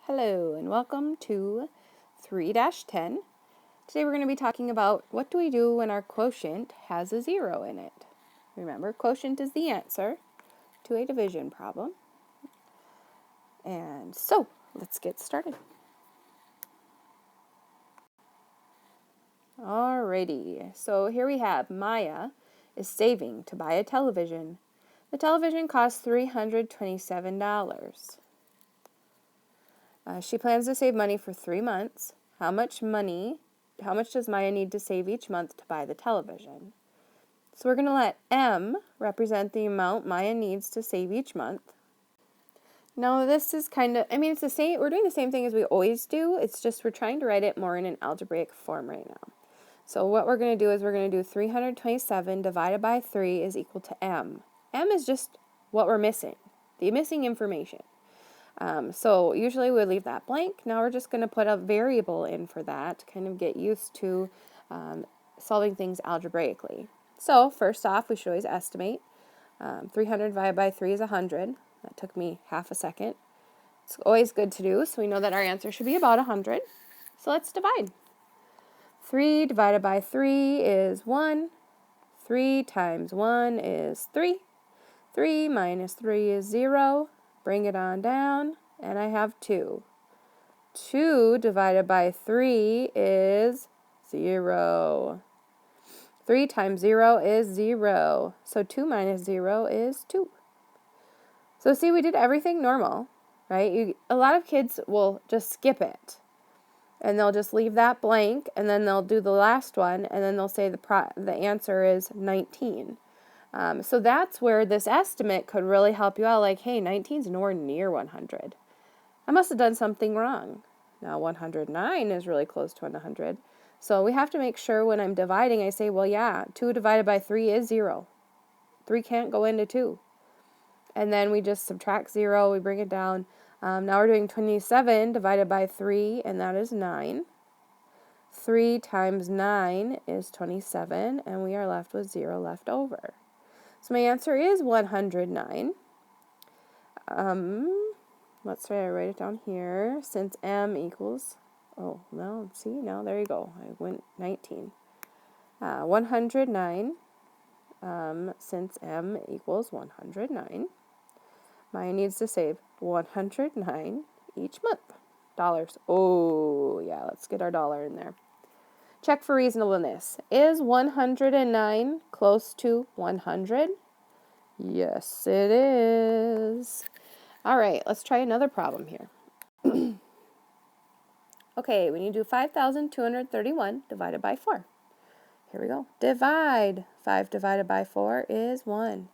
Hello and welcome to 3-10. Today we're going to be talking about what do we do when our quotient has a 0 in it. Remember, quotient is the answer to a division problem. And so, let's get started. Alrighty, so here we have Maya is saving to buy a television. The television costs $327. She plans to save money for 3 months. How much does Maya need to save each month to buy the television? So we're going to let M represent the amount Maya needs to save each month. Now this is it's the same, we're doing the same thing as we always do. It's just we're trying to write it more in an algebraic form right now. So what we're going to do is we're going to do 327 divided by 3 is equal to M. M is just what we're missing, the missing information. So usually we would leave that blank. Now we're just going to put a variable in for that to kind of get used to solving things algebraically. So first off, we should always estimate. 300 divided by 3 is 100. That took me half a second. It's always good to do, so we know that our answer should be about 100. So let's divide. 3 divided by 3 is 1. 3 times 1 is 3. 3 minus 3 is 0. Bring it on down, and I have 2. 2 divided by 3 is 0. 3 times 0 is 0. So 2 minus 0 is 2. So see, we did everything normal, right? A lot of kids will just skip it, and they'll just leave that blank, and then they'll do the last one, and then they'll say the answer is 19. So that's where this estimate could really help you out, like, hey, 19 is nowhere near 100. I must have done something wrong. Now 109 is really close to 100. So we have to make sure when I'm dividing, I say, well, yeah, 2 divided by 3 is 0. 3 can't go into 2. And then we just subtract 0, we bring it down. Now we're doing 27 divided by 3, and that is 9. 3 times 9 is 27, and we are left with 0 left over. So my answer is 109. Let's try to write it down here. Since M equals, oh, no, see, now there you go. I went 19. 109, since M equals 109, Maya needs to save 109 each month. Dollars. Oh, yeah, let's get our dollar in there. Check for reasonableness. Is 109 close to 100? Yes, it is. All right, let's try another problem here. Okay, we need to do 5,231 divided by 4. Here we go. Divide. 5 divided by 4 is 1.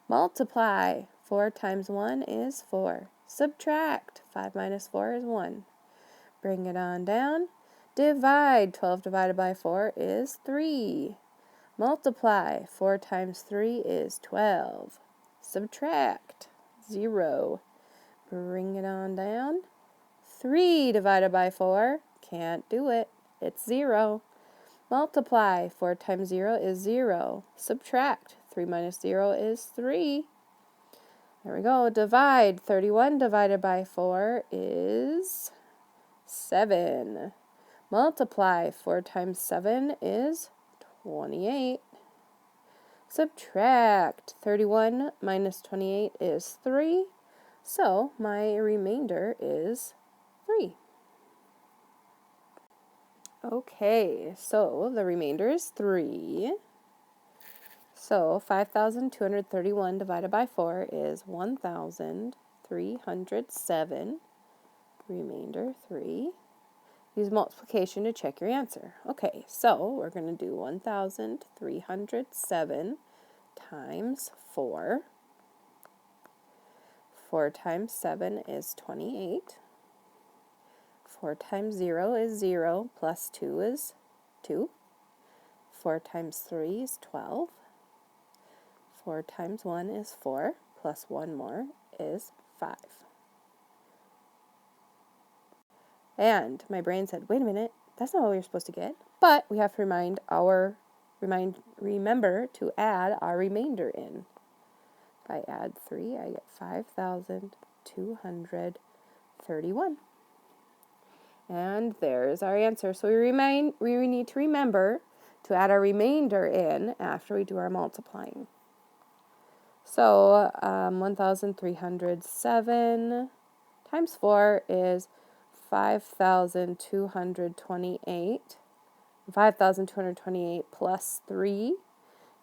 Multiply. 4 times 1 is 4. Subtract. 5 minus 4 is 1. Bring it on down. Divide. 12 divided by 4 is 3. Multiply. 4 times 3 is 12. Subtract. 0. Bring it on down. 3 divided by 4. Can't do it. It's 0. Multiply. 4 times 0 is 0. Subtract. 3 minus 0 is 3. There we go. Divide. 31 divided by 4 is 7. Multiply. 4 times 7 is 28. Subtract. 31 minus 28 is 3. So my remainder is 3. Okay, so the remainder is 3. So 5,231 divided by 4 is 1,307. Remainder 3. Use multiplication to check your answer. Okay, so we're going to do 1,307 times 4. 4 times 7 is 28. 4 times 0 is 0, plus 2 is 2. 4 times 3 is 12. 4 times 1 is 4, plus 1 more is 5. And my brain said, wait a minute, that's not what we're supposed to get. But we have to remember to add our remainder in. If I add 3, I get 5,231. And there's our answer. So we need to remember to add our remainder in after we do our multiplying. So 1,307 times 4 is 5,228. 5,228 plus 3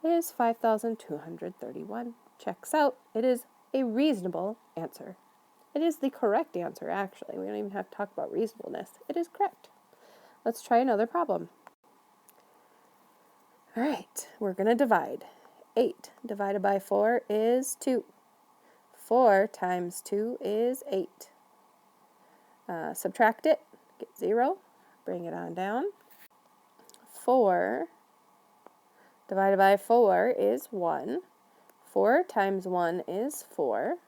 is 5,231. Checks out. It is a reasonable answer. It is the correct answer, actually. We don't even have to talk about reasonableness. It is correct. Let's try another problem. All right, we're going to divide. 8 divided by 4 is 2. 4 times 2 is 8. Subtract it, get 0, bring it on down. 4 divided by 4 is 1. 4 times 1 is 4.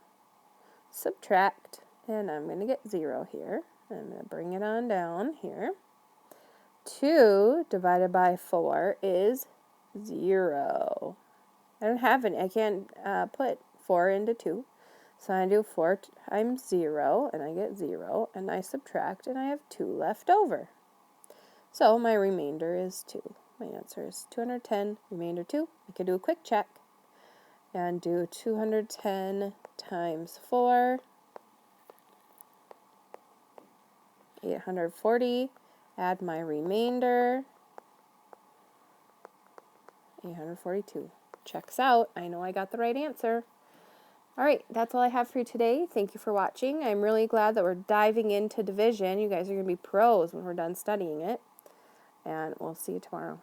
Subtract, and I'm going to get 0 here. I'm going to bring it on down here. 2 divided by 4 is 0. I don't have any. I can't put 4 into 2. So I do 4 times 0, and I get 0, and I subtract, and I have 2 left over. So my remainder is 2. My answer is 210, remainder 2. We can do a quick check and do 210 times 4, 840, add my remainder, 842. Checks out. I know I got the right answer. All right, that's all I have for you today. Thank you for watching. I'm really glad that we're diving into division. You guys are going to be pros when we're done studying it. And we'll see you tomorrow.